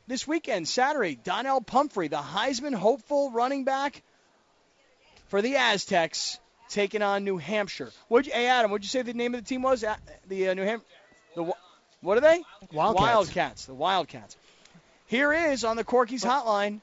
this weekend, Saturday, Donnel Pumphrey, the Heisman hopeful running back for the Aztecs, taking on New Hampshire. Hey, Adam, what'd you say the name of the team was? The New Hampshire. What are they? Wildcats. The Wildcats. Here is on the Corky's hotline,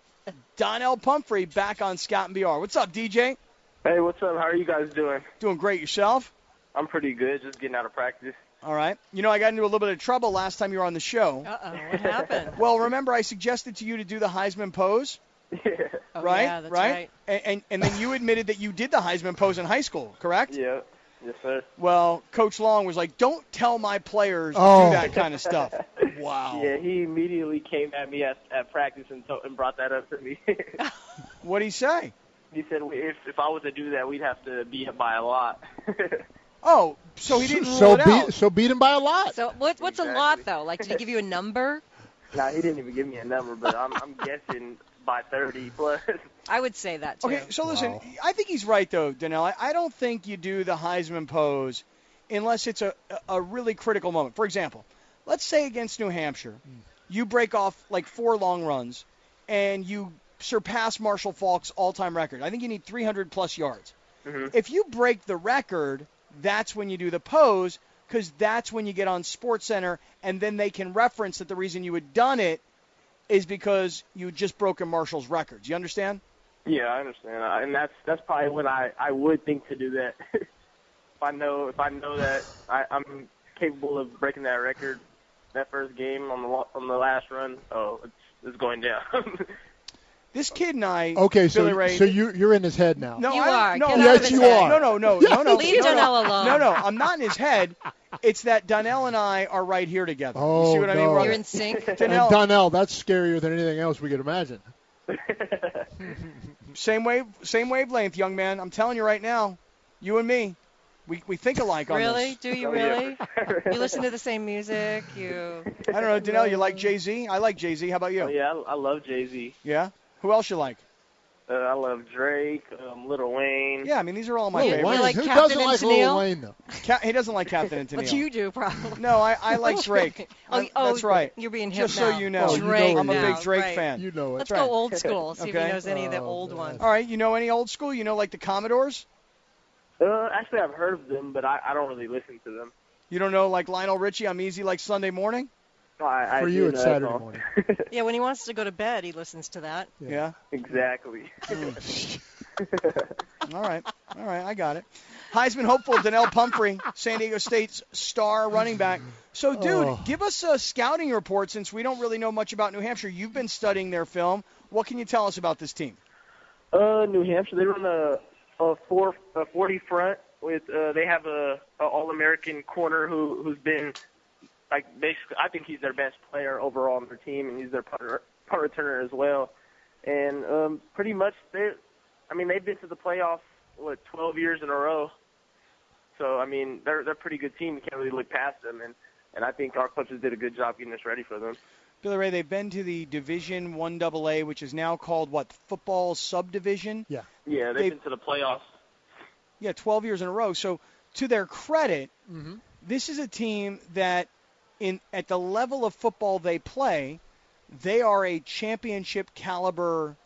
Donnel Pumphrey back on Scott and BR. What's up, DJ? Hey, what's up? How are you guys doing? Doing great. Yourself? I'm pretty good. Just getting out of practice. All right. You know, I got into a little bit of trouble last time you were on the show. Uh-oh. What happened? Well, remember I suggested to you to do the Heisman pose? Yeah. Oh, right? Yeah, that's right. And then you admitted that you did the Heisman pose in high school, correct? Yeah. Yes, sir. Well, Coach Long was like, don't tell my players to do that kind of stuff. Wow. Yeah, he immediately came at me at practice and brought that up to me. What'd he say? He said if I was to do that, we'd have to beat him by a lot. Oh, so he didn't rule it out. So beat him by a lot. So what's a lot, though? Like, did he give you a number? Nah, he didn't even give me a number, but I'm guessing by 30 plus. I would say that, too. Okay, so listen, I think he's right, though, Donnel. I don't think you do the Heisman pose unless it's a really critical moment. For example, let's say against New Hampshire, you break off like 4 long runs, and you surpass Marshall Faulk's all-time record. I think you need 300-plus yards. Mm-hmm. If you break the record, that's when you do the pose, because that's when you get on SportsCenter, and then they can reference that the reason you had done it is because you had just broken Marshall's records. You understand? Yeah, I understand, and that's probably when I would think to do that. if I know that I'm capable of breaking that record, that first game on the last run, it's going down. This kid and I, Okay, Billy Ray, so you're in his head now. No, You I don't- are. No, Get no, out of Yes, his you head. are. No. Leave Donnell alone. No, I'm not in his head. It's that Donnell and I are right here together. Oh, you see what I mean? no. You're in sync. And Donnell, Donnell, that's scarier than anything else we could imagine. same wavelength, young man. I'm telling you right now, you and me, we think alike on Really? this. Do you Oh, really? yeah. You listen to the same music? You? I don't know, Donnell, you like Jay-Z? I like Jay-Z. How about you? Oh, yeah, I love Jay-Z. Yeah? Who else you like? I love Drake, Lil Wayne. Yeah, I mean, these are all my Lil favorites. Wayne. like Who Captain doesn't and like Tennille? Lil Wayne, though? He doesn't like Captain and Tennille. But you do, probably. No, I like Drake. That's right. You're being hip Just now. so you know. Oh, you Drake know I'm a now, big Drake right. fan. You know it. Let's right. go old school. See if Okay. he knows any of the Oh, old man. ones. All right, you know any old school? You know like the Commodores? Actually, I've heard of them, but I don't really listen to them. You don't know like Lionel Richie, I'm Easy Like Sunday Morning? No, I For do you, know it's that Saturday song. morning. Yeah, when he wants to go to bed, he listens to that. Yeah. Exactly. All right, I got it. Heisman hopeful Donnel Pumphrey, San Diego State's star running back. So, dude, give us a scouting report since we don't really know much about New Hampshire. You've been studying their film. What can you tell us about this team? New Hampshire, they run a 40 front with they have a All-American corner who's been like basically I think he's their best player overall on their team, and he's their punt returner as well. And pretty much they've been to the playoffs 12 years in a row. So I mean they're a pretty good team. You can't really look past them, and I think our coaches did a good job getting us ready for them. Billy Ray, they've been to the Division 1AA, which is now called, football subdivision? Yeah. Yeah, they've been to the playoffs. Yeah, 12 years in a row. So, to their credit, this is a team that, at the level of football they play, they are a championship caliber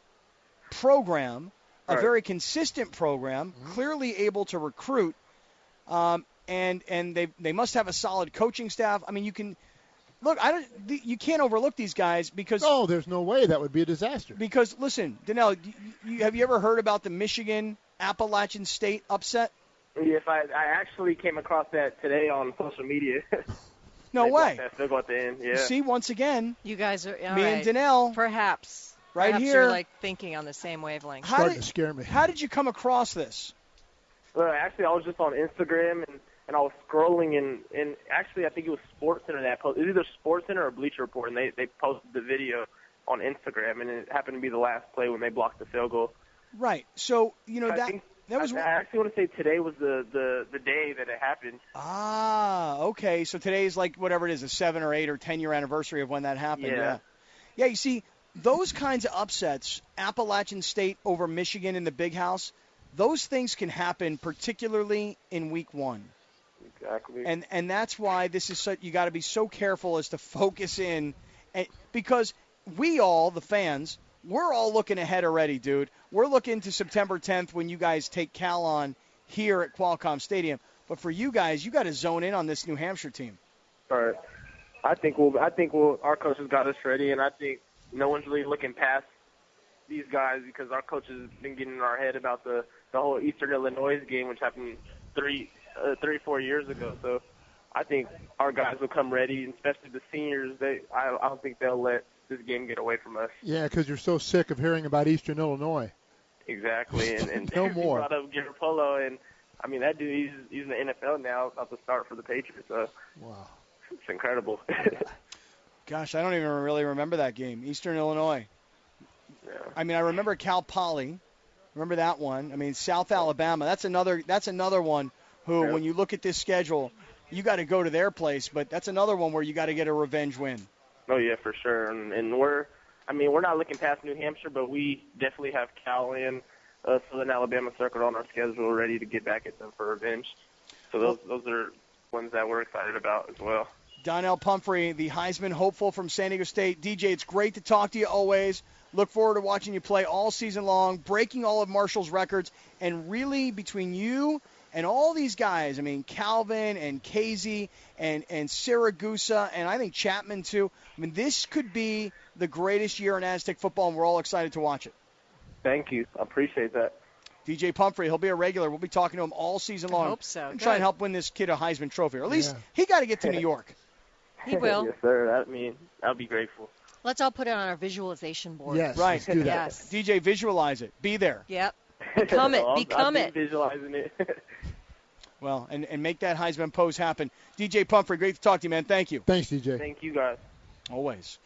program, a very consistent program, clearly able to recruit, and they must have a solid coaching staff. I mean, you can. Look, you can't overlook these guys because. Oh, there's no way that would be a disaster. Because listen, Donnel, have you ever heard about the Michigan Appalachian State upset? Yes, I actually came across that today on social media. No way. They'll go at the end. Yeah. See, once again, You guys are all me right. and Donnel, Perhaps right here. You're like thinking on the same wavelength. Starting to scare me. How did you come across this? Well, actually, I was just on Instagram and I was scrolling and actually I think it was SportsCenter that posted. It was either SportsCenter or Bleacher Report, and they posted the video on Instagram, and it happened to be the last play when they blocked the field goal. Right. So that was. I actually want to say today was the day that it happened. Ah, okay. So today's like whatever it is, a 7 or 8 or 10 year anniversary of when that happened. Yeah. Yeah. You see, those kinds of upsets, Appalachian State over Michigan in the Big House, those things can happen, particularly in Week 1. Exactly. And that's why this is you got to be so careful as to focus in, because we all, the fans, we're all looking ahead already, dude. We're looking to September 10th when you guys take Cal on here at Qualcomm Stadium. But for you guys, you got to zone in on this New Hampshire team. All right. I think our coaches got us ready, and I think no one's really looking past these guys because our coaches have been getting in our head about the whole Eastern Illinois game, which happened 4 years ago. So I think our guys will come ready, and especially the seniors. I don't think they'll let this game get away from us. Yeah, because you're so sick of hearing about Eastern Illinois. Exactly, and no more. Brought up Garoppolo, and I mean that dude, he's in the NFL now, about to start for the Patriots. So wow, it's incredible. Gosh, I don't even really remember that game, Eastern Illinois. Yeah. I mean, I remember Cal Poly. Remember that one? I mean, South Alabama. That's another one who, when you look at this schedule, you got to go to their place. But that's another one where you got to get a revenge win. Oh yeah, for sure. And we're not looking past New Hampshire, but we definitely have Cal and Southern Alabama circled on our schedule, ready to get back at them for revenge. So those are ones that we're excited about as well. Donnel Pumphrey, the Heisman hopeful from San Diego State. DJ, it's great to talk to you always. Look forward to watching you play all season long, breaking all of Marshall's records, and really between you and all these guys, I mean, Calvin and Casey and Siragusa and I think Chapman too. I mean, this could be the greatest year in Aztec football, and we're all excited to watch it. Thank you. I appreciate that. DJ Pumphrey, he'll be a regular. We'll be talking to him all season long. I hope so. And try and help win this kid a Heisman Trophy. Or at least he got to get to New York. He will. Yes, sir. I'll be grateful. Let's all put it on our visualization board. Yes, right. Let's do that. Yes. DJ, visualize it. Be there. Yep. Become it. Become I've it. been visualizing it. Well, and make that Heisman pose happen. DJ Pumphrey, great to talk to you, man. Thank you. Thanks, DJ. Thank you, guys. Always.